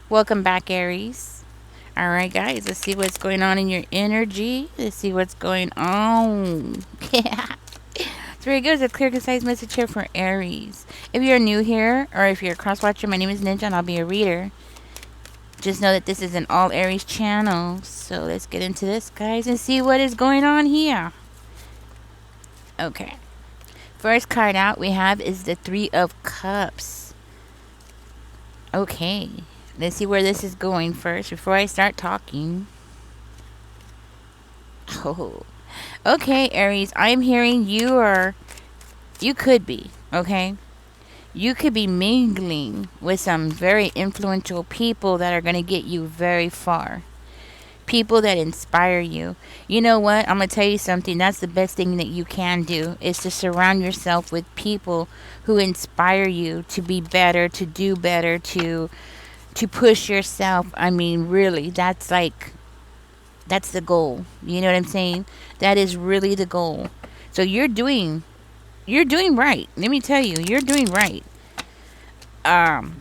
Welcome back, Aries. All right, guys, let's see what's going on in your energy. Let's see what's going on. Yeah. It's very good. It's a clear, concise message here for Aries. If you're new here, or if you're a cross watcher, my name is Ninja and I'll be a reader. Just know that this is an all Aries channel. So let's get into this, guys, and see what is going on here. Okay. First card out we have is the Three of Cups. Okay. Let's see where this is going first before I start talking. Oh. Okay, Aries, I'm hearing you could be, okay? You could be mingling with some very influential people that are going to get you very far. People that inspire you. You know what? I'm going to tell you something. That's the best thing that you can do is to surround yourself with people who inspire you to be better, to do better, to push yourself. I mean, really, that's the goal. You know what I'm saying? That is really the goal. So you're doing right. Let me tell you, you're doing right. Um,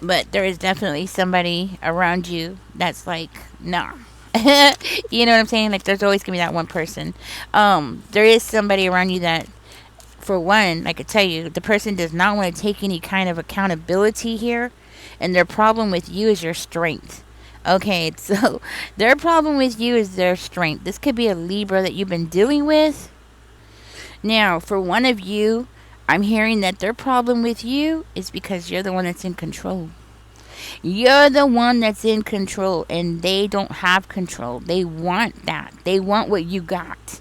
but there is definitely somebody around you that's like, nah. You know what I'm saying? Like there's always gonna be that one person. There is somebody around you that, for one, I could tell you, the person does not want to take any kind of accountability here, and their problem with you is your strength. Okay, so their problem with you is their strength. This could be a Libra that you've been dealing with. Now, for one of you, I'm hearing that their problem with you is because you're the one that's in control. You're the one that's in control, and they don't have control. They want that. They want what you got.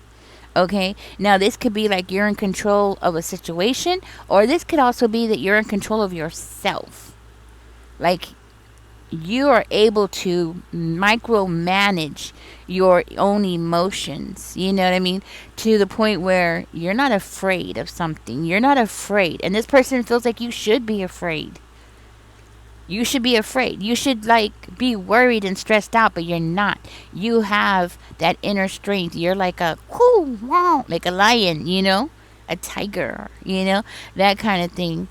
Okay? Now, this could be like you're in control of a situation, or this could also be that you're in control of yourself. Like, you are able to micromanage your own emotions. You know what I mean? To the point where you're not afraid of something. You're not afraid. And this person feels like you should be afraid. You should be afraid. You should like be worried and stressed out, but you're not. You have that inner strength. You're like a whoo, wow, like a lion, a tiger, that kind of thing.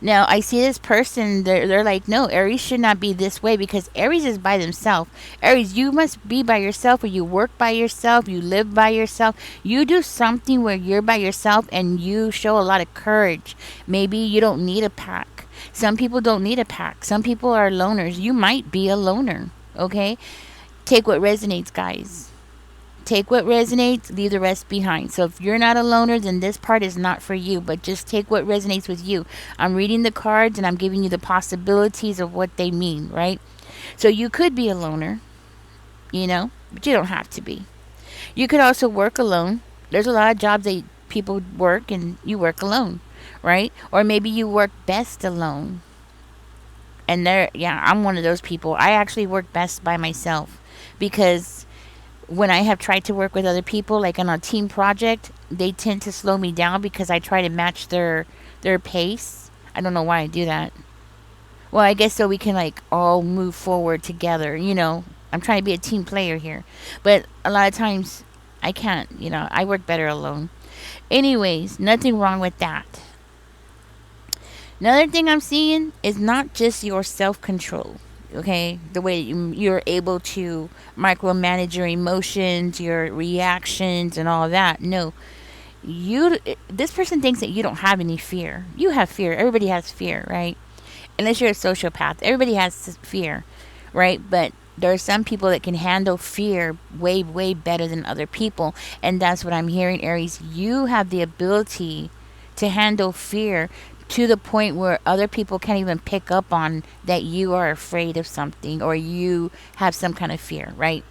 Now, I see this person, they're like, no, Aries should not be this way because Aries is by themselves. Aries, you must be by yourself, or you work by yourself, you live by yourself. You do something where you're by yourself and you show a lot of courage. Maybe you don't need a pack. Some people don't need a pack. Some people are loners. You might be a loner, okay? Take what resonates, guys. Take what resonates, leave the rest behind. So if you're not a loner, then this part is not for you, but just take what resonates with you. I'm reading the cards and I'm giving you the possibilities of what they mean, right? So you could be a loner, but you don't have to be. You could also work alone. There's a lot of jobs that people work and you work alone, right? Or maybe you work best alone. And yeah, I'm one of those people. I actually work best by myself because when I have tried to work with other people, like on a team project, they tend to slow me down because I try to match their pace. I don't know why I do that. Well, I guess so we can like all move forward together. I'm trying to be a team player here, but a lot of times I can't. I work better alone. Anyways, nothing wrong with that. Another thing I'm seeing is not just your self control. Okay, the way you're able to micromanage your emotions, your reactions, and all that. No, this person thinks that you don't have any fear. You have fear. Everybody has fear, right? Unless you're a sociopath, everybody has fear, right? But there are some people that can handle fear way, way better than other people, and that's what I'm hearing, Aries. You have the ability to handle fear to the point where other people can't even pick up on that you are afraid of something or you have some kind of fear, right?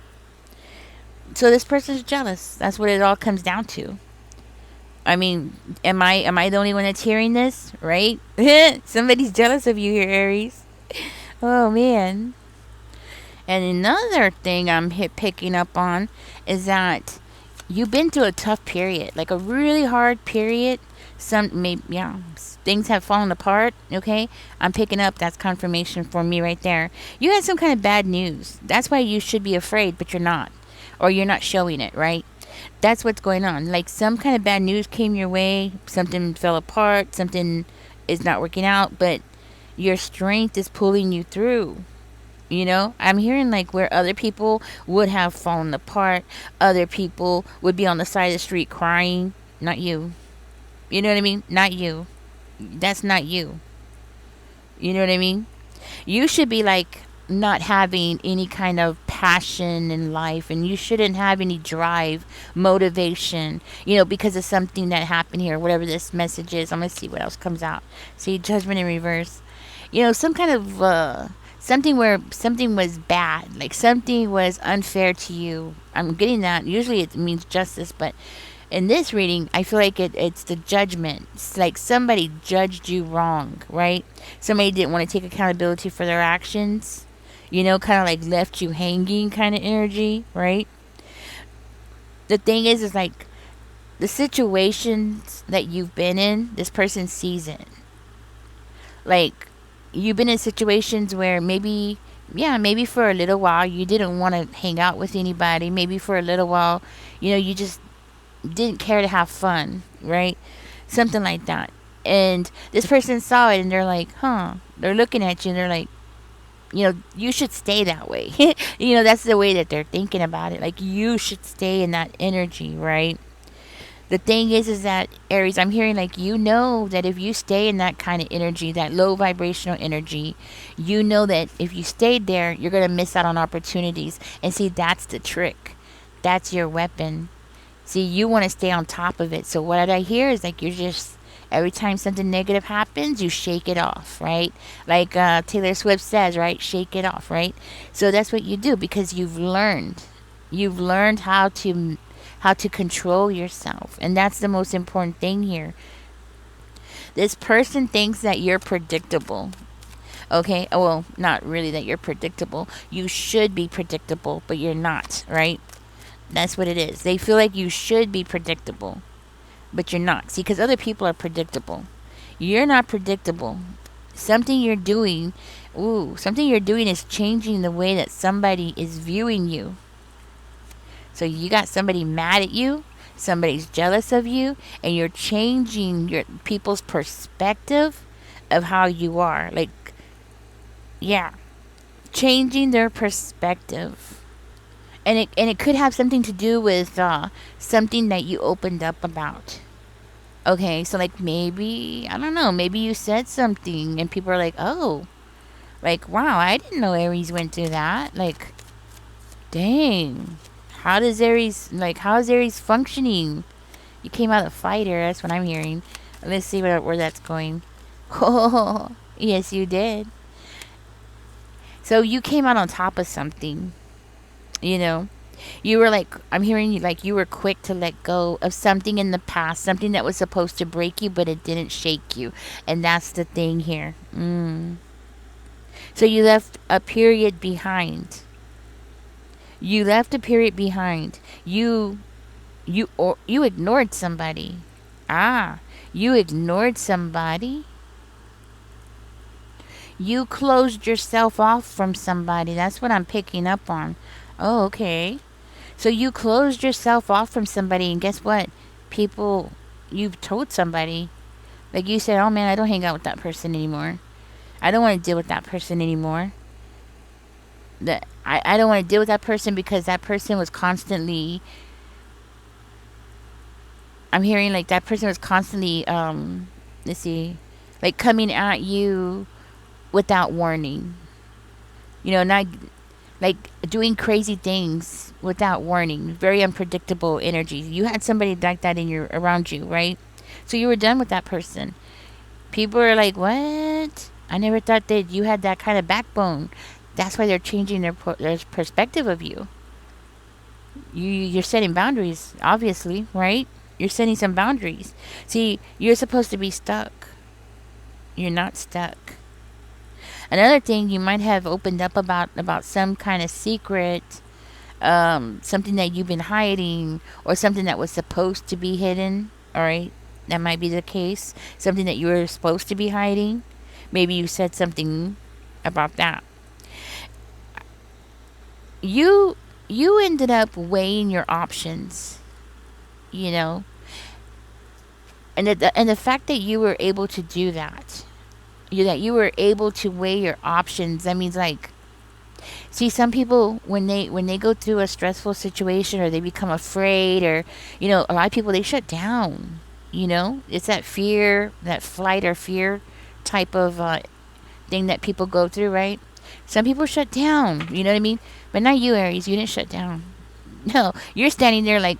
So this person's jealous. That's what it all comes down to. I mean, am I the only one that's hearing this, right? Somebody's jealous of you here, Aries. Oh man. And another thing I'm picking up on is that you've been through a tough period, like a really hard period. Things have fallen apart. Okay, I'm picking up. That's confirmation for me right there. You had some kind of bad news. That's why you should be afraid, but you're not, or you're not showing it, right? That's what's going on. Like some kind of bad news came your way. Something fell apart. Something is not working out, but Your strength is pulling you through. I'm hearing like where other people would have fallen apart, other people would be on the side of the street crying. Not you. You know what I mean? Not you. That's not you. You know what I mean? You should be like not having any kind of passion in life, and you shouldn't have any drive, motivation, because of something that happened here, whatever this message is. I'm going to see what else comes out. See, judgment in reverse. Some kind of something where something was bad, like something was unfair to you. I'm getting that. Usually it means justice, but in this reading, I feel like it's the judgment. It's like somebody judged you wrong, right? Somebody didn't want to take accountability for their actions, kind of like left you hanging kind of energy, right? The thing is like the situations that you've been in, this person sees it. Like, you've been in situations where maybe, yeah, maybe for a little while you didn't want to hang out with anybody. Maybe for a little while, you just didn't care to have fun, right? Something like that. And this person saw it and they're like, huh. They're looking at you and they're like, you should stay that way. That's the way that they're thinking about it. Like, you should stay in that energy, right? The thing is that, Aries, I'm hearing like, that if you stay in that kind of energy, that low vibrational energy, that if you stayed there, you're going to miss out on opportunities. And see, that's the trick. That's your weapon. See, you want to stay on top of it. So what I hear is like, you're just, every time something negative happens, you shake it off, right? Like Taylor Swift says, right? Shake it off, right? So that's what you do, because you've learned. You've learned how to control yourself. And that's the most important thing here. This person thinks that you're predictable. Okay? Well, not really that you're predictable. You should be predictable, but you're not, right? That's what it is. They feel like you should be predictable, but you're not. See, because other people are predictable. You're not predictable. Something you're doing, something you're doing is changing the way that somebody is viewing you. So you got somebody mad at you, somebody's jealous of you, and you're changing your people's perspective of how you are. Like, yeah, changing their perspective. And it could have something to do with something that you opened up about. Okay, so like maybe, I don't know, maybe you said something and people are like, oh, like, wow, I didn't know Aries went through that. Like, dang. How is Aries functioning? You came out a fighter, that's what I'm hearing. Let's see where that's going. Oh, yes, you did. So you came out on top of something, you know? You were like, I'm hearing you like you were quick to let go of something in the past, something that was supposed to break you, but it didn't shake you. And that's the thing here. So you left a period behind. You left a period behind. You ignored somebody. Ah, you ignored somebody. You closed yourself off from somebody. That's what I'm picking up on. Oh, okay. So you closed yourself off from somebody, and guess what? You've told somebody. Like you said, oh man, I don't hang out with that person anymore. I don't want to deal with that person anymore. I don't want to deal with that person because that person was constantly, I'm hearing like that person was constantly, let's see, like coming at you without warning. Not like doing crazy things without warning. Very unpredictable energy. You had somebody like that around you, right? So you were done with that person. People are like, what? I never thought that you had that kind of backbone. That's why they're changing their perspective of you. You're setting boundaries, obviously, right? You're setting some boundaries. See, you're supposed to be stuck. You're not stuck. Another thing, you might have opened up about some kind of secret, something that you've been hiding, or something that was supposed to be hidden. All right, that might be the case. Something that you were supposed to be hiding. Maybe you said something about that. You ended up weighing your options, you know, and the fact that you were able to do that, that you were able to weigh your options. That means like, see, some people when they go through a stressful situation or they become afraid, or a lot of people, they shut down. It's that fear, that flight or fear type of thing that people go through, right? Some people shut down. You know what I mean? But not you, Aries. You didn't shut down. No, you're standing there like,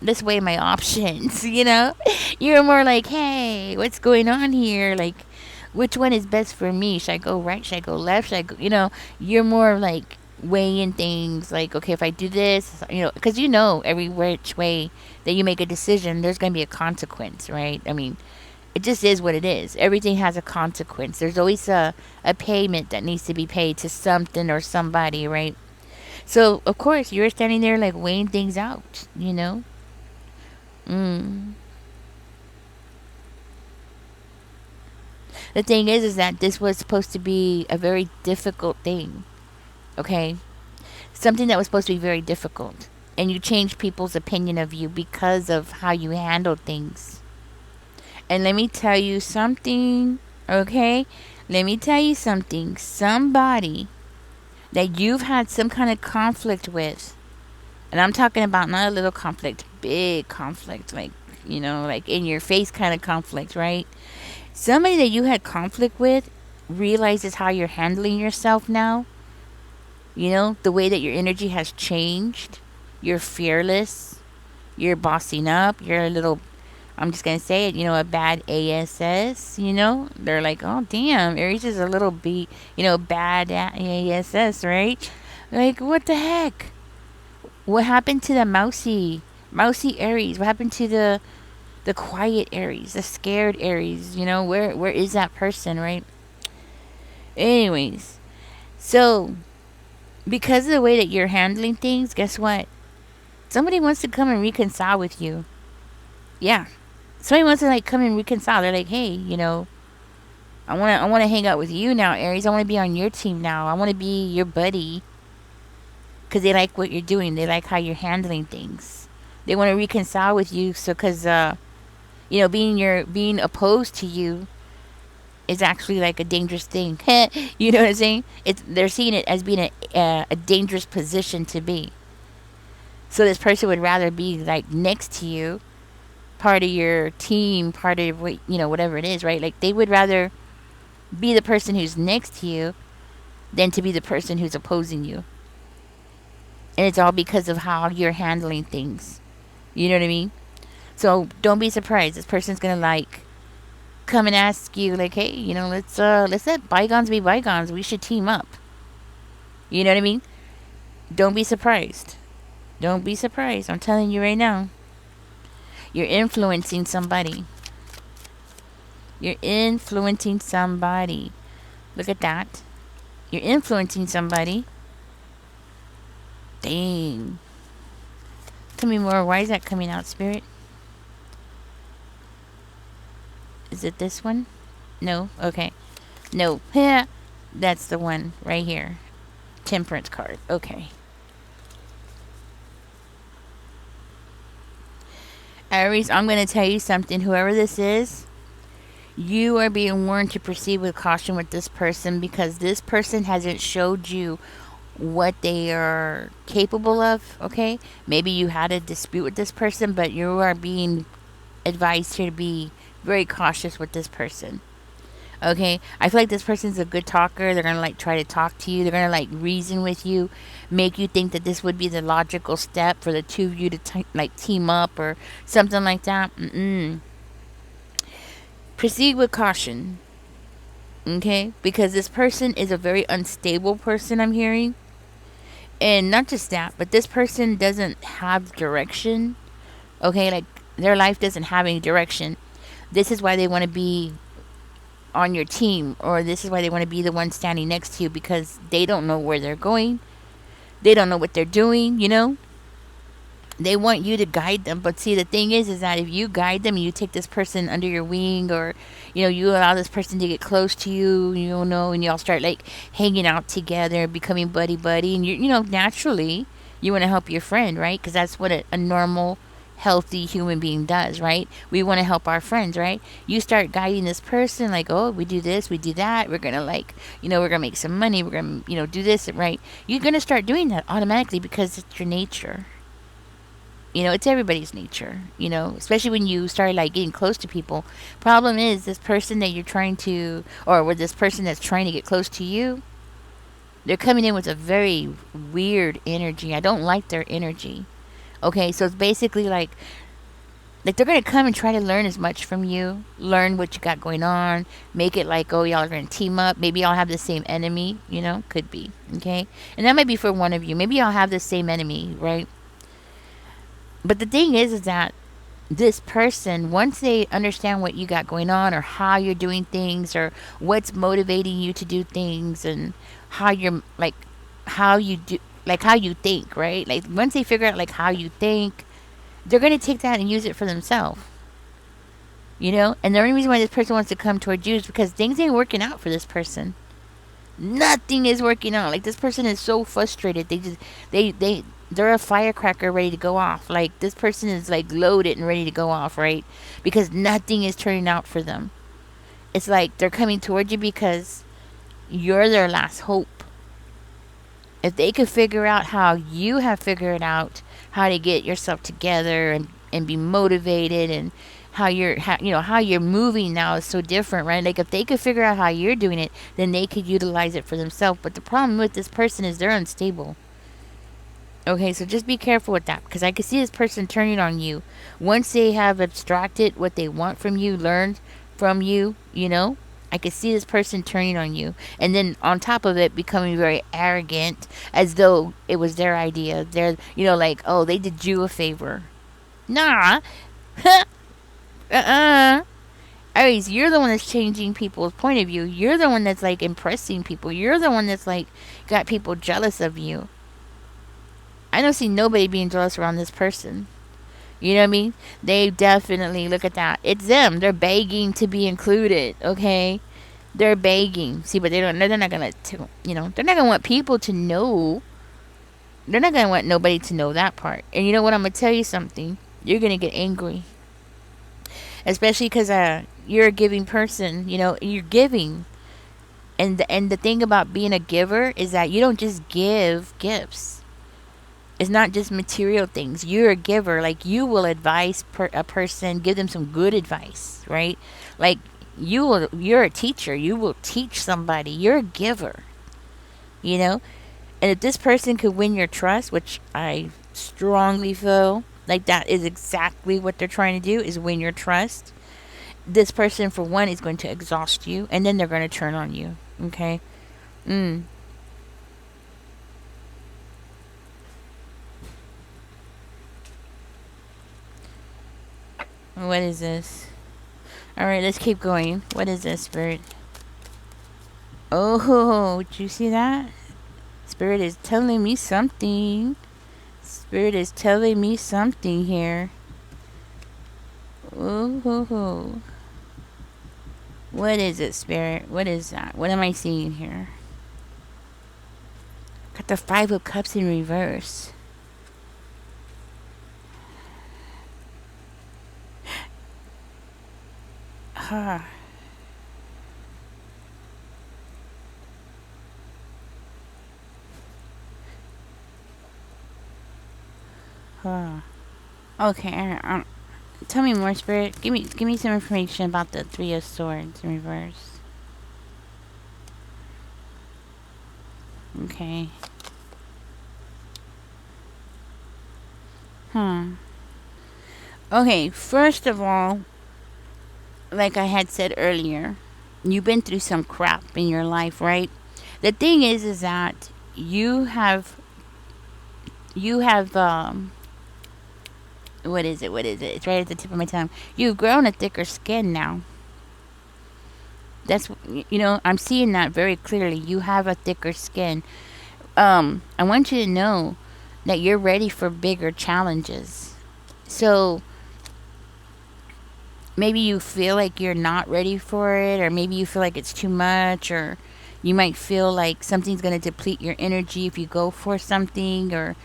let's weigh my options, You're more like, hey, what's going on here? Like, which one is best for me? Should I go right? Should I go left? Should I go, you're more like weighing things like, okay, if I do this, because every which way that you make a decision, there's going to be a consequence, right? I mean, it just is what it is. Everything has a consequence. There's always a payment that needs to be paid to something or somebody, right? So, of course, you're standing there like weighing things out. Mm. The thing is that this was supposed to be a very difficult thing, okay? Something that was supposed to be very difficult. And you changed people's opinion of you because of how you handled things. And let me tell you something, okay? Let me tell you something. Somebody that you've had some kind of conflict with, and I'm talking about not a little conflict, big conflict, like, like in your face kind of conflict, right? Somebody that you had conflict with realizes how you're handling yourself now. The way that your energy has changed. You're fearless. You're bossing up. You're a little, I'm just going to say it, a bad ASS, They're like, oh, damn, Aries is a little bad ASS, right? Like, what the heck? What happened to the mousy Aries? What happened to the quiet Aries, the scared Aries? Where is that person, right? Anyways, so because of the way that you're handling things, guess what? Somebody wants to come and reconcile with you. Yeah, somebody wants to like come and reconcile. They're like, hey, I wanna hang out with you now, Aries. I want to be on your team now. I want to be your buddy. Because they like what you're doing. They like how you're handling things. They want to reconcile with you. So, because being opposed to you is actually like a dangerous thing. You know what I'm saying? They're seeing it as being a dangerous position to be. So this person would rather be like next to you, part of your team, part of what whatever it is, right? Like they would rather be the person who's next to you than to be the person who's opposing you. And it's all because of how you're handling things. You know what I mean? So don't be surprised. This person's gonna like come and ask you like, hey, let's let bygones be bygones. We should team up. You know what I mean? Don't be surprised. Don't be surprised. I'm telling you right now. You're influencing somebody. You're influencing somebody. Look at that. You're influencing somebody. Dang. Tell me more. Why is that coming out, Spirit? Is it this one? No? Okay. No. Yeah. That's the one right here. Temperance card. Okay. Aries, I'm going to tell you something. Whoever this is, you are being warned to proceed with caution with this person because this person hasn't showed you what they are capable of, okay? Maybe you had a dispute with this person, but you are being advised here to be very cautious with this person. Okay, I feel like this person's a good talker. They're gonna like try to talk to you. They're gonna like reason with you, make you think that this would be the logical step for the two of you to like team up or something like that. Proceed with caution, okay? Because this person is a very unstable person. I'm hearing, and not just that, but this person doesn't have direction. Okay, like their life doesn't have any direction. This is why they want to be on your team, or this is why they want to be the one standing next to you, because they don't know where they're going. They don't know what they're doing, They want you to guide them. But see, the thing is that if you guide them and you take this person under your wing, or, you allow this person to get close to you, and y'all start like hanging out together, becoming buddy buddy, and naturally you want to help your friend, right? Because that's what a normal healthy human being does, right? We want to help our friends, right? You start guiding this person like, oh, we do this, we do that, we're gonna like, we're gonna make some money, we're gonna, do this, right? You're gonna start doing that automatically because it's your nature. It's everybody's nature, especially when you start like getting close to people. Problem is, this person that you're trying to, or with this person that's trying to get close to you, they're coming in with a very weird energy. I don't like their energy. Okay, so it's basically like they're gonna come and try to learn as much from you, learn what you got going on, make it like, oh, y'all are gonna team up. Maybe y'all have the same enemy, could be. Okay, and that might be for one of you. Maybe y'all have the same enemy, right? But the thing is that this person, once they understand what you got going on, or how you're doing things, or what's motivating you to do things, and how you're like, how you do, like how you think, right? Like once they figure out like how you think, they're gonna take that and use it for themselves. And the only reason why this person wants to come towards you is because things ain't working out for this person. Nothing is working out. Like this person is so frustrated. They're a firecracker ready to go off. Like this person is like loaded and ready to go off, right? Because nothing is turning out for them. It's like they're coming towards you because you're their last hope. If they could figure out how you have figured out how to get yourself together, and be motivated, and how you're moving now is so different, right? Like if they could figure out how you're doing it, then they could utilize it for themselves. But the problem with this person is they're unstable. Okay, so just be careful with that, because I can see this person turning on you once they have abstracted what they want from you, learned from you. I could see this person turning on you, and then on top of it, becoming very arrogant, as though it was their idea. They're, like, oh, they did you a favor. Nah. Aries, you're the one that's changing people's point of view. You're the one that's like impressing people. You're the one that's like got people jealous of you. I don't see nobody being jealous around this person. You know what I mean? They definitely, look at that. It's them. They're begging to be included. Okay, they're begging. See, but they don't. They're not gonna. They're not gonna want people to know. They're not gonna want nobody to know that part. And you know what? I'm gonna tell you something. You're gonna get angry, especially because you're a giving person. You're giving. And the thing about being a giver is that you don't just give gifts. It's not just material things. You're a giver. Like you will advise a person, give them some good advice, right? Like you're a teacher. You will teach somebody. You're a giver, And if this person could win your trust, which I strongly feel like that is exactly what they're trying to do, is win your trust. This person, for one, is going to exhaust you, and then they're going to turn on you. Okay? What is this? Alright, let's keep going. What is this, Spirit? Oh, did you see that? Spirit is telling me something. Spirit is telling me something here. Oh. What is it, Spirit? What is that? What am I seeing here? Got the Five of Cups in reverse. Huh. Okay. Tell me more, Spirit. Give me some information about the Three of Swords in reverse. Okay. Okay, first of all, like I had said earlier, you've been through some crap in your life, right? The thing is that you have what is it? It's right at the tip of my tongue. You've grown a thicker skin now. That's, I'm seeing that very clearly. You have a thicker skin. I want you to know that you're ready for bigger challenges. So maybe you feel like you're not ready for it, or maybe you feel like it's too much, or you might feel like something's going to deplete your energy if you go for something, or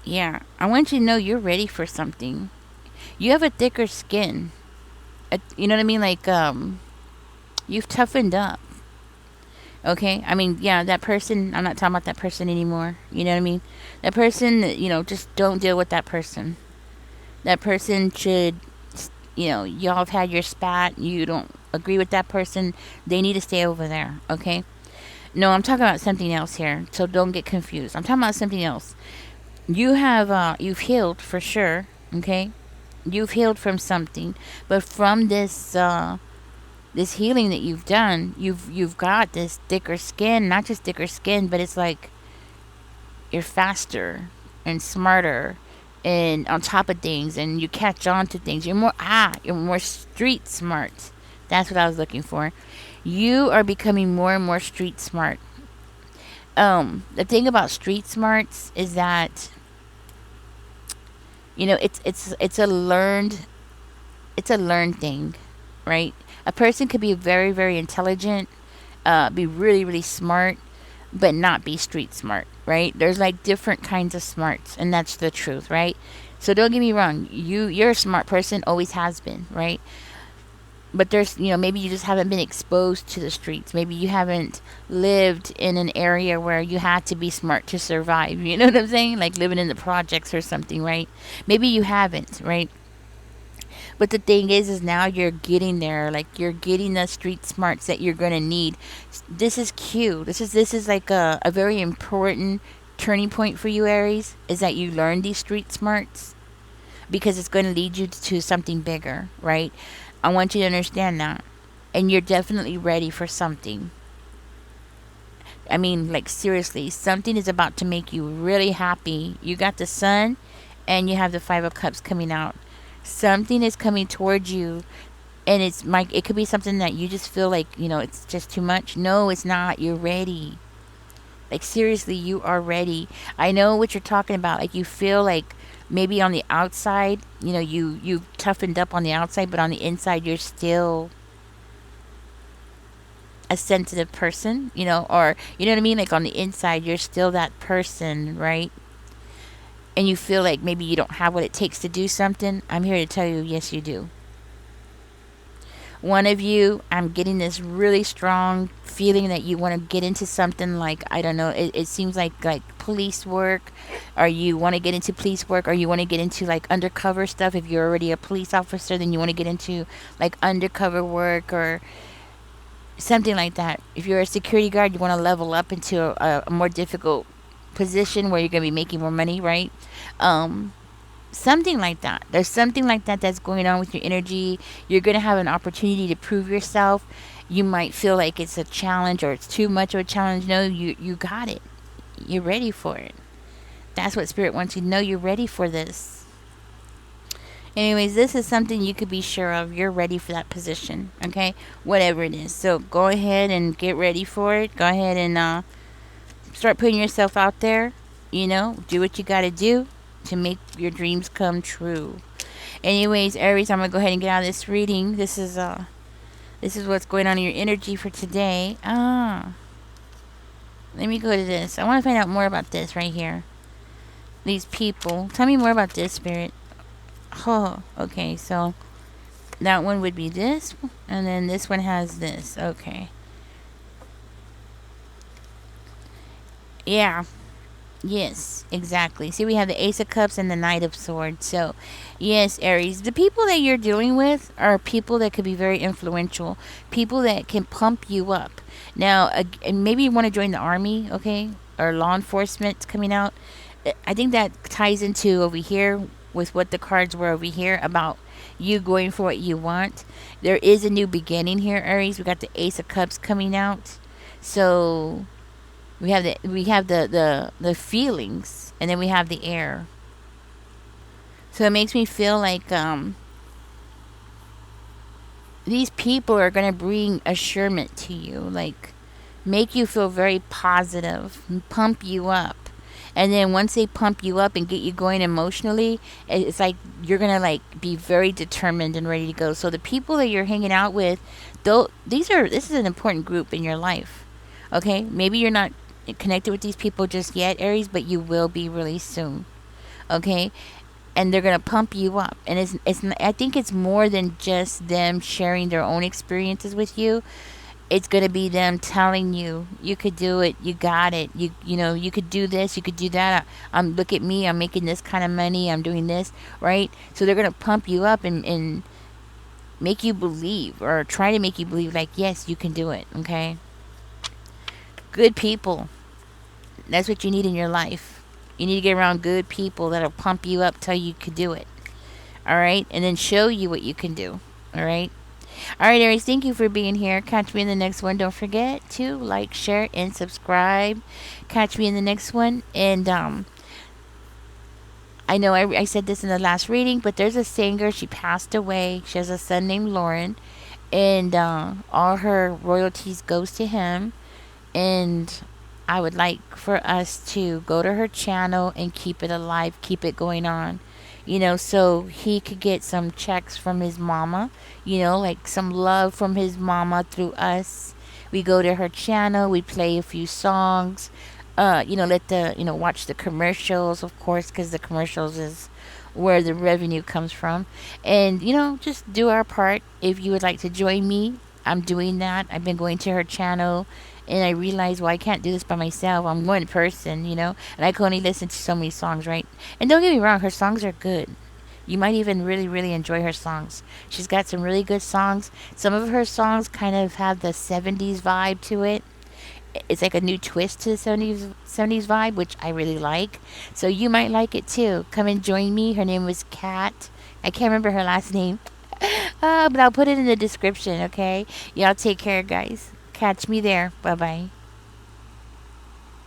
Yeah, I want you to know you're ready for something. You have a thicker skin. You know what I mean? Like, you've toughened up. Okay? I mean, yeah, that person, I'm not talking about that person anymore. You know what I mean? That person, just don't deal with that person. That person should, y'all have had your spat. You don't agree with that person. They need to stay over there. Okay? No, I'm talking about something else here. So don't get confused. I'm talking about something else. You've healed for sure. Okay? You've healed from something, but from this healing that you've done, you've got this thicker skin. Not just thicker skin, but it's like you're faster and smarter and on top of things, and you catch on to things. You're more street smart. That's what I was looking for. You are becoming more and more street smart. The thing about street smarts is that it's a learned thing, right? A person could be very, very intelligent, be really, really smart, but not be street smart, right? There's like different kinds of smarts, and that's the truth, right? So don't get me wrong, you're a smart person, always has been, right? But there's, maybe you just haven't been exposed to the streets. Maybe you haven't lived in an area where you had to be smart to survive. You know what I'm saying? Like living in the projects or something, right? Maybe you haven't, right? But the thing is now you're getting there. Like you're getting the street smarts that you're gonna need. This is cute. This is like a very important turning point for you, Aries. Is that you learn these street smarts because it's going to lead you to something bigger, right? I want you to understand that, and you're definitely ready for something. I mean, like seriously, something is about to make you really happy. You got the sun, and you have the Five of Cups coming out. Something is coming towards you, and it could be something that you just feel like it's just too much. No, it's not. You're ready. Like seriously, you are ready. I know what you're talking about. Like you feel like maybe on the outside, you've toughened up on the outside, but on the inside you're still a sensitive person, or you know what I mean? Like on the inside you're still that person, right? And you feel like maybe you don't have what it takes to do something. I'm here to tell you, yes you do. One of you, I'm getting this really strong feeling that you want to get into something like, I don't know, it seems like police work, or you want to get into police work, or you want to get into like undercover stuff. If you're already a police officer, then you want to get into like undercover work or something like that. If you're a security guard, you want to level up into a more difficult position where you're going to be making more money, right? Um, Something like that. There's something like that that's going on with your energy. You're going to have an opportunity to prove yourself. You might feel like it's a challenge or it's too much of a challenge. No, you got it. You're ready for it. That's what Spirit wants you to know. You're ready for this. Anyways, this is something you could be sure of. You're ready for that position, okay? Whatever it is. So go ahead and get ready for it. Go ahead and start putting yourself out there. Do what you got to do to make your dreams come true. Anyways, Aries, I'm gonna go ahead and get out of this reading. This is what's going on in your energy for today. Let me go to this. I want to find out more about this right here. These people. Tell me more about this, Spirit. Oh, okay. So that one would be this, and then this one has this. Okay. Yeah. Yes, exactly. See, we have the Ace of Cups and the Knight of Swords. So, yes, Aries, the people that you're dealing with are people that could be very influential, people that can pump you up. Now, and maybe you want to join the army, okay, or law enforcement coming out. I think that ties into over here with what the cards were over here about you going for what you want. There is a new beginning here, Aries. We got the Ace of Cups coming out. So we have the feelings, and then we have the air. So it makes me feel like these people are gonna bring assurance to you, like make you feel very positive, and pump you up. And then once they pump you up and get you going emotionally, it's like you're gonna like be very determined and ready to go. So the people that you're hanging out with, though, this is an important group in your life. Okay, maybe you're not connected with these people just yet, Aries, but you will be really soon. Okay, and they're gonna pump you up. And I think it's more than just them sharing their own experiences with you. It's gonna be them telling you, you could do it, you got it, you know, you could do this, you could do that. Look at me, I'm making this kind of money, I'm doing this, right? So they're gonna pump you up and make you believe, or try to make you believe, like, yes, you can do it. Okay, good people. That's what you need in your life. You need to get around good people that'll pump you up, tell you could do it. All right, and then show you what you can do. All right. All right, Aries, thank you for being here. Catch me in the next one. Don't forget to like, share, and subscribe. Catch me in the next one. And I know I said this in the last reading, but there's a singer. She passed away. She has a son named Lauren, and all her royalties goes to him. And I would like for us to go to her channel and keep it alive, keep it going on. You know, so he could get some checks from his mama, you know, like some love from his mama through us. We go to her channel, we play a few songs, let watch the commercials, of course, because the commercials is where the revenue comes from. And, just do our part. If you would like to join me, I'm doing that. I've been going to her channel, and I realized, well, I can't do this by myself. I'm one person, and I can only listen to so many songs, right? And don't get me wrong, her songs are good. You might even really, really enjoy her songs. She's got some really good songs. Some of her songs kind of have the 70s vibe to it. It's like a new twist to the 70s vibe, which I really like. So you might like it too. Come and join me. Her name was Kat. I can't remember her last name. But I'll put it in the description, okay? Y'all take care, guys. Catch me there. Bye bye.